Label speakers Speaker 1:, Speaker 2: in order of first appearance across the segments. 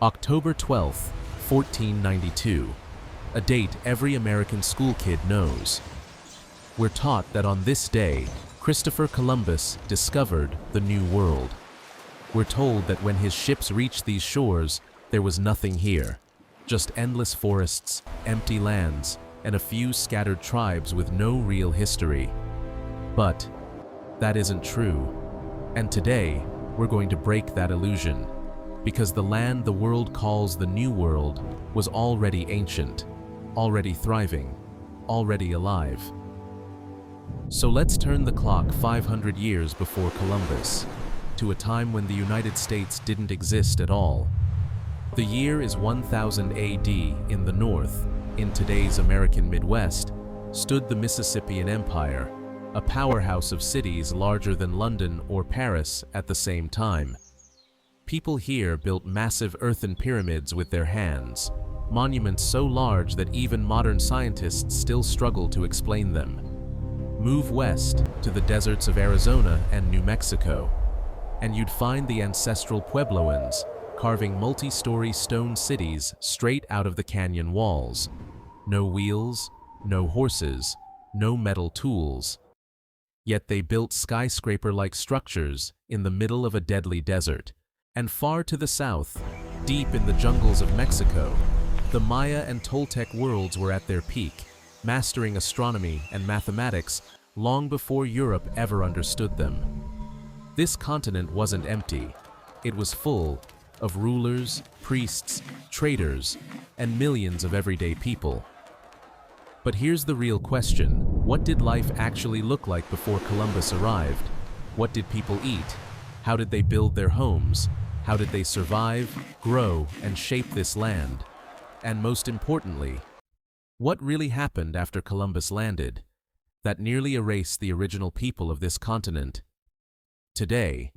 Speaker 1: October 12, 1492, a date every American school kid knows. We're taught that on this day, Christopher Columbus discovered the New World. We're told that when his ships reached these shores, there was nothing here, just endless forests, empty lands, and a few scattered tribes with no real history. But that isn't true. And today, we're going to break that illusion, because the land the world calls the New World was already ancient, already thriving, already alive. So let's turn the clock 500 years before Columbus, to a time when the United States didn't exist at all. The year is 1000 AD. In the north, in today's American Midwest, stood the Mississippian Empire, a powerhouse of cities larger than London or Paris at the same time. People here built massive earthen pyramids with their hands, monuments so large that even modern scientists still struggle to explain them. Move west to the deserts of Arizona and New Mexico, and you'd find the ancestral Puebloans carving multi-story stone cities straight out of the canyon walls. No wheels, no horses, no metal tools. Yet they built skyscraper-like structures in the middle of a deadly desert. And far to the south, deep in the jungles of Mexico, the Maya and Toltec worlds were at their peak, mastering astronomy and mathematics long before Europe ever understood them. This continent wasn't empty. It was full of rulers, priests, traders, and millions of everyday people. But here's the real question. What did life actually look like before Columbus arrived? What did people eat? How did they build their homes? How did they survive, grow, and shape this land? And most importantly, what really happened after Columbus landed that nearly erased the original people of this continent? Today,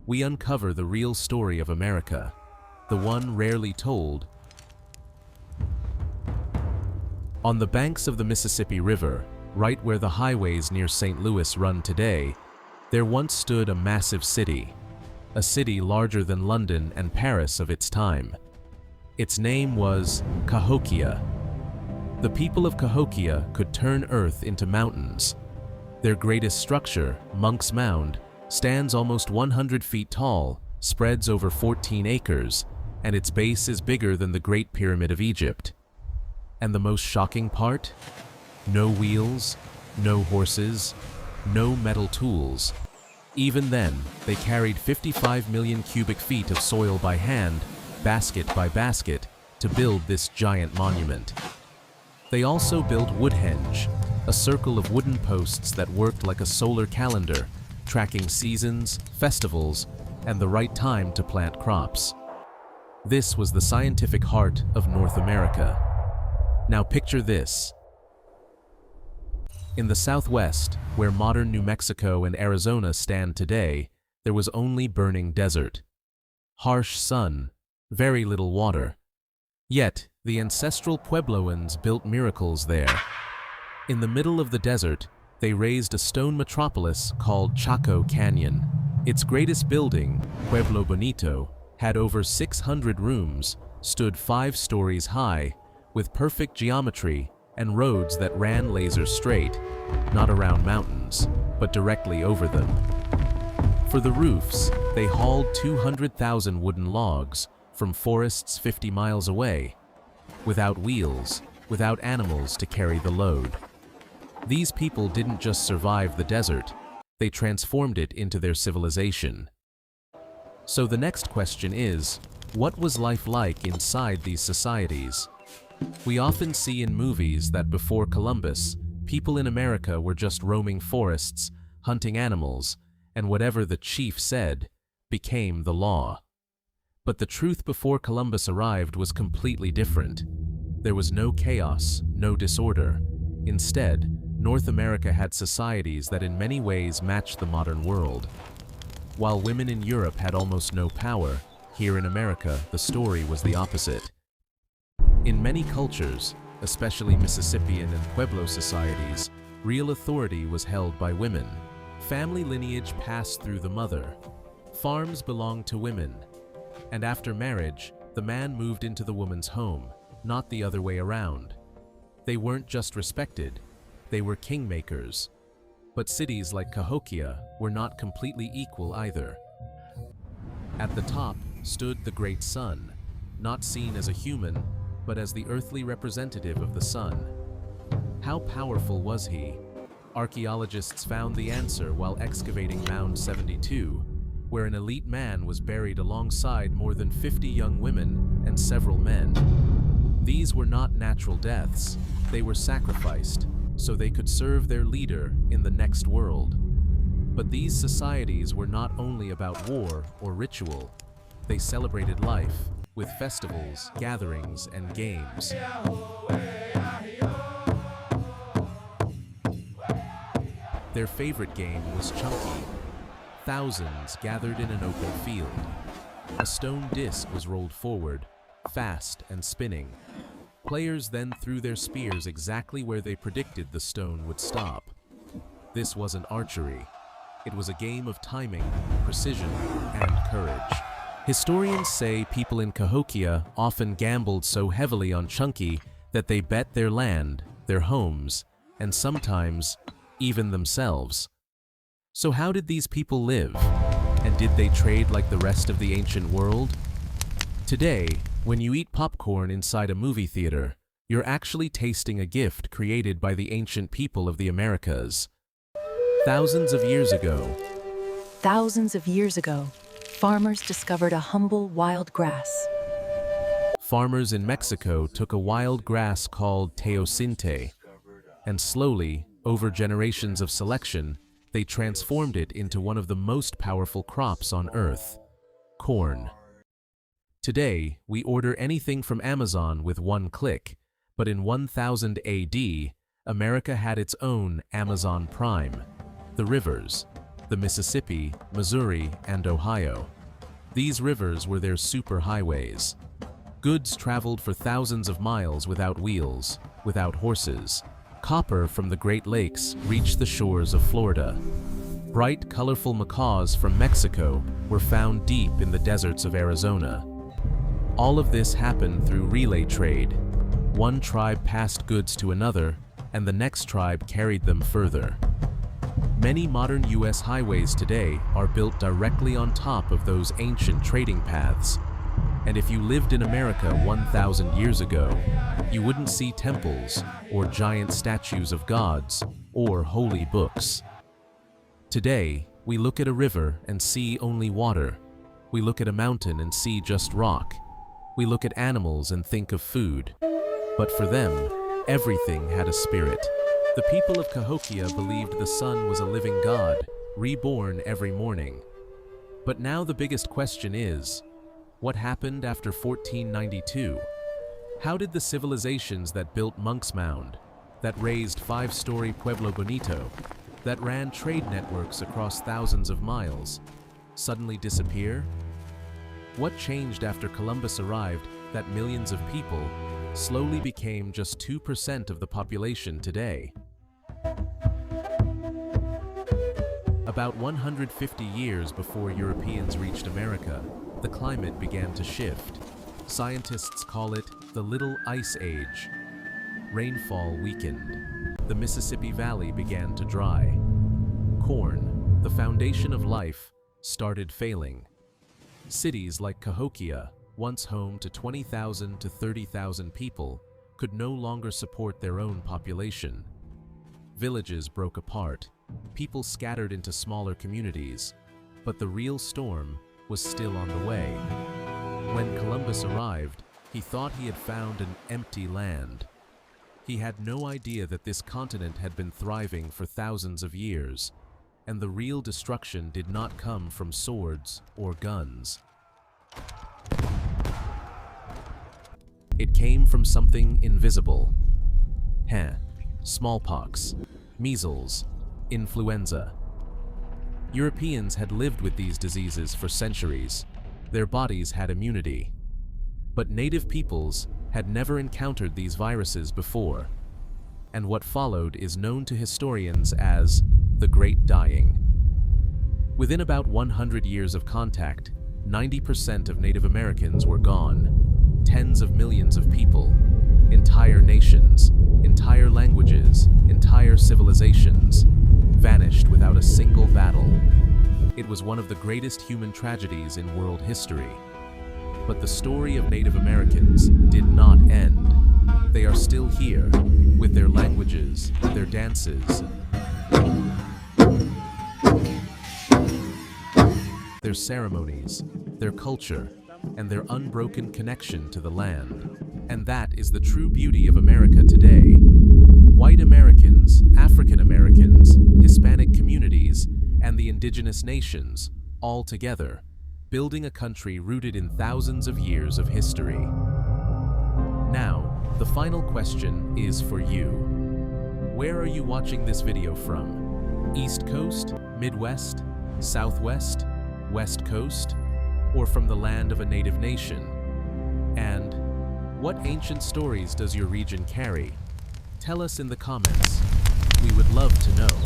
Speaker 1: we uncover the real story of America, the one rarely told. On the banks of the Mississippi River, right where the highways near St. Louis run today, there once stood a massive city, a city larger than London and Paris of its time. Its name was Cahokia. The people of Cahokia could turn earth into mountains. Their greatest structure, Monk's Mound, stands almost 100 feet tall, spreads over 14 acres, and its base is bigger than the Great Pyramid of Egypt. And the most shocking part? No wheels, no horses, no metal tools. Even then, they carried 55 million cubic feet of soil by hand, basket by basket, to build this giant monument. They also built Woodhenge, a circle of wooden posts that worked like a solar calendar, tracking seasons, festivals, and the right time to plant crops. This was the scientific heart of North America. Now picture this. In the Southwest, where modern New Mexico and Arizona stand today, there was only burning desert. Harsh sun, very little water. Yet, the ancestral Puebloans built miracles there. In the middle of the desert, they raised a stone metropolis called Chaco Canyon. Its greatest building, Pueblo Bonito, had over 600 rooms, stood 5 stories high, with perfect geometry and roads that ran laser straight, not around mountains, but directly over them. For the roofs, they hauled 200,000 wooden logs from forests 50 miles away, without wheels, without animals to carry the load. These people didn't just survive the desert, they transformed it into their civilization. So the next question is, what was life like inside these societies? We often see in movies that before Columbus, people in America were just roaming forests, hunting animals, and whatever the chief said became the law. But the truth before Columbus arrived was completely different. There was no chaos, no disorder. Instead, North America had societies that in many ways matched the modern world. While women in Europe had almost no power, here in America, the story was the opposite. In many cultures, especially Mississippian and Pueblo societies, real authority was held by women. Family lineage passed through the mother. Farms belonged to women. And after marriage, The man moved into the woman's home, not the other way around. They weren't just respected, they were kingmakers. But cities like Cahokia were not completely equal either. At the top stood the great sun, not seen as a human, but as the earthly representative of the sun. How powerful was he? Archaeologists found the answer while excavating Mound 72, where an elite man was buried alongside more than 50 young women and several men. These were not natural deaths, they were sacrificed, so they could serve their leader in the next world. But these societies were not only about war or ritual, they celebrated life with festivals, gatherings, and games. Their favorite game was chunky. Thousands gathered in an open field. A stone disc was rolled forward, fast and spinning. Players then threw their spears exactly where they predicted the stone would stop. This wasn't archery. It was a game of timing, precision, and courage. Historians say people in Cahokia often gambled so heavily on chunky that they bet their land, their homes, and sometimes even themselves. So how did these people live? And did they trade like the rest of the ancient world? Today, when you eat popcorn inside a movie theater, you're actually tasting a gift created by the ancient people of the Americas. Thousands of years ago,
Speaker 2: farmers discovered a humble wild grass.
Speaker 1: Farmers in Mexico took a wild grass called teosinte, and slowly, over generations of selection, they transformed it into one of the most powerful crops on Earth: corn. Today, we order anything from Amazon with one click, but in 1000 AD, America had its own Amazon Prime. The rivers, the Mississippi, Missouri, and Ohio. These rivers were their superhighways. Goods traveled for thousands of miles without wheels, without horses. Copper from the Great Lakes reached the shores of Florida. Bright, colorful macaws from Mexico were found deep in the deserts of Arizona. All of this happened through relay trade. One tribe passed goods to another, and the next tribe carried them further. Many modern U.S. highways today are built directly on top of those ancient trading paths. And if you lived in America 1,000 years ago, you wouldn't see temples or giant statues of gods or holy books. Today, we look at a river and see only water. We look at a mountain and see just rock. We look at animals and think of food. But for them, everything had a spirit. The people of Cahokia believed the sun was a living god, reborn every morning. But now the biggest question is, what happened after 1492? How did the civilizations that built Monk's Mound, that raised five-story Pueblo Bonito, that ran trade networks across thousands of miles, suddenly disappear? What changed after Columbus arrived that millions of people slowly became just 2% of the population today? About 150 years before Europeans reached America, the climate began to shift. Scientists call it the Little Ice Age. Rainfall weakened. The Mississippi Valley began to dry. Corn, the foundation of life, started failing. Cities like Cahokia, once home to 20,000 to 30,000 people, could no longer support their own population. Villages broke apart. People scattered into smaller communities. But the real storm was still on the way. When Columbus arrived, he thought he had found an empty land. He had no idea that this continent had been thriving for thousands of years, and the real destruction did not come from swords or guns. It came from something invisible. Smallpox, measles, influenza. Europeans had lived with these diseases for centuries. Their bodies had immunity. But native peoples had never encountered these viruses before. And what followed is known to historians as the Great Dying. Within about 100 years of contact, 90% of Native Americans were gone. tens of millions of people, entire nations, entire languages, entire civilizations, vanished without a single battle. It was one of the greatest human tragedies in world history. But the story of Native Americans did not end. They are still here, with their languages, their dances, their ceremonies, their culture, and their unbroken connection to the land. And that is the true beauty of America today. White Americans, African Americans, Hispanic communities, and the indigenous nations, all together, building a country rooted in thousands of years of history. Now, the final question is for you. Where are you watching this video from? East Coast, Midwest, Southwest, West Coast, or from the land of a native nation? And what ancient stories does your region carry? Tell us in the comments. We would love to know.